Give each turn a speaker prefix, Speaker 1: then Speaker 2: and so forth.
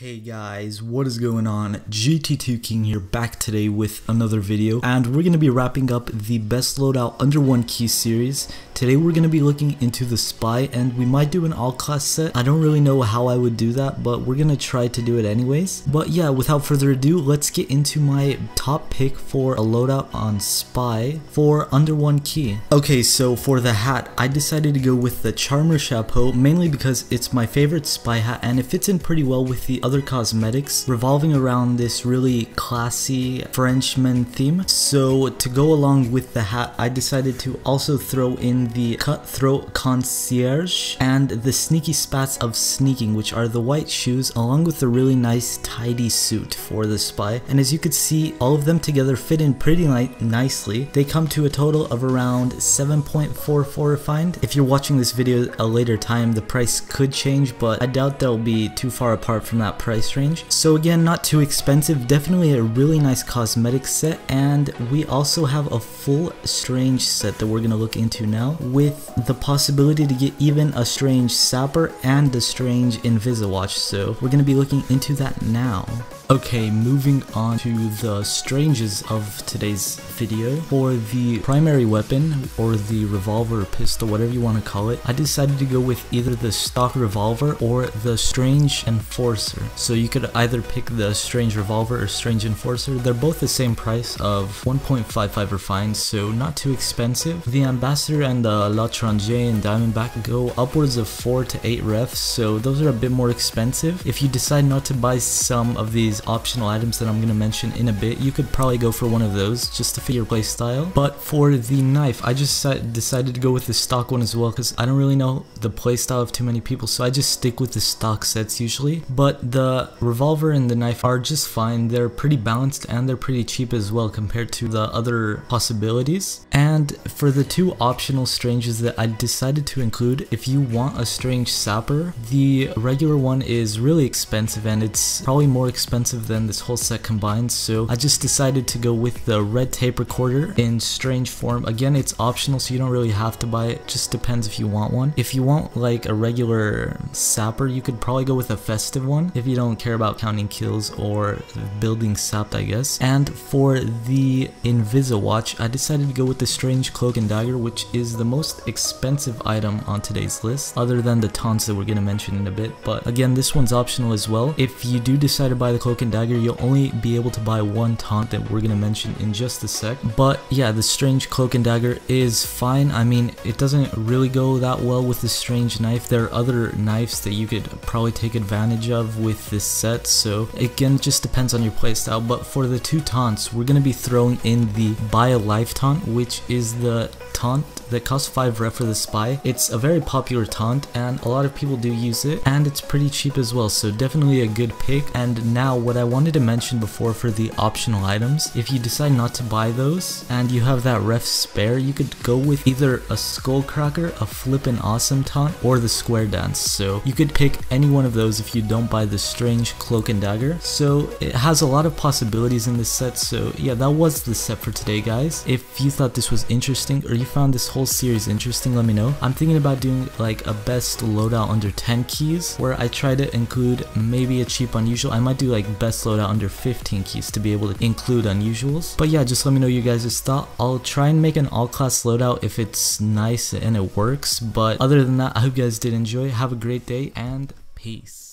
Speaker 1: Hey guys, what is going on? GT2 King here, back today with another video, and we're going to be wrapping up the best loadout under 1 key series. Today we're going to be looking into the spy, and we might do an all class set. I don't really know how I would do that, but we're going to try to do it anyways. But yeah, without further ado, let's get into my top pick for a loadout on spy for under 1 key. Okay, so for the hat, I decided to go with the Charmer Chapeau, mainly because it's my favorite spy hat and it fits in pretty well with the other cosmetics revolving around this really classy Frenchman theme. So to go along with the hat, I decided to also throw in the Cutthroat Concierge and the Sneaky Spats of Sneaking, which are the white shoes along with a really nice tidy suit for the spy. And as you could see, all of them together fit in pretty nicely. They come to a total of around 7.44 refined. If you're watching this video at a later time, the price could change, but I doubt they'll be too far apart from that price range. So again, not too expensive, definitely a really nice cosmetic set, and we also have a full strange set that we're gonna look into now, with the possibility to get even a strange sapper and a strange Invisawatch. So we're gonna be looking into that now. Okay, moving on to the stranges of today's video. For the primary weapon, or the revolver or pistol, whatever you want to call it, I decided to go with either the stock revolver or the strange enforcer. So you could either pick the strange revolver or strange enforcer. They're both the same price of 1.55 refined, so not too expensive. The ambassador and the L'Étranger and Diamondback go upwards of 4 to 8 refs, so those are a bit more expensive. If you decide not to buy some of these optional items that I'm going to mention in a bit, you could probably go for one of those just to fit your playstyle. But for the knife, I just decided to go with the stock one as well, because I don't really know the playstyle of too many people, so I just stick with the stock sets usually. But the revolver and the knife are just fine. They're pretty balanced and they're pretty cheap as well compared to the other possibilities. And for the two optional stranges that I decided to include, if you want a strange sapper, the regular one is really expensive and it's probably more expensive than this whole set combined, so I just decided to go with the red tape recorder in strange form. Again, it's optional, so you don't really have to buy it, just depends if you want one. If you want like a regular sapper, you could probably go with a festive one if you don't care about counting kills or building sapped, I guess. And for the Invisawatch, I decided to go with the strange cloak and dagger, which is the most expensive item on today's list, other than the taunts that we're going to mention in a bit. But again, this one's optional as well. If you do decide to buy the cloak and dagger, you'll only be able to buy one taunt that we're gonna mention in just a sec. But yeah, the strange cloak and dagger is fine. I mean, it doesn't really go that well with the strange knife. There are other knives that you could probably take advantage of with this set, so again, it just depends on your playstyle. But for the two taunts, we're gonna be throwing in the buy a life taunt, which is the taunt that costs 5 ref for the spy. It's a very popular taunt and a lot of people do use it, and it's pretty cheap as well, so definitely a good pick. And now what I wanted to mention before for the optional items, if you decide not to buy those and you have that ref spare, you could go with either a Skullcracker, a Flippin' Awesome taunt, or the Square Dance. So you could pick any one of those if you don't buy the strange cloak and dagger. So it has a lot of possibilities in this set. So yeah, that was the set for today, guys. If you thought this was interesting or you found this whole series interesting, let me know. I'm thinking about doing like a best loadout under 10 keys, where I try to include maybe a cheap unusual. I might do like best loadout under 15 keys to be able to include unusuals. But yeah, just let me know you guys' thought. I'll try and make an all class loadout if it's nice and it works. But other than that, I hope you guys did enjoy. Have a great day and peace.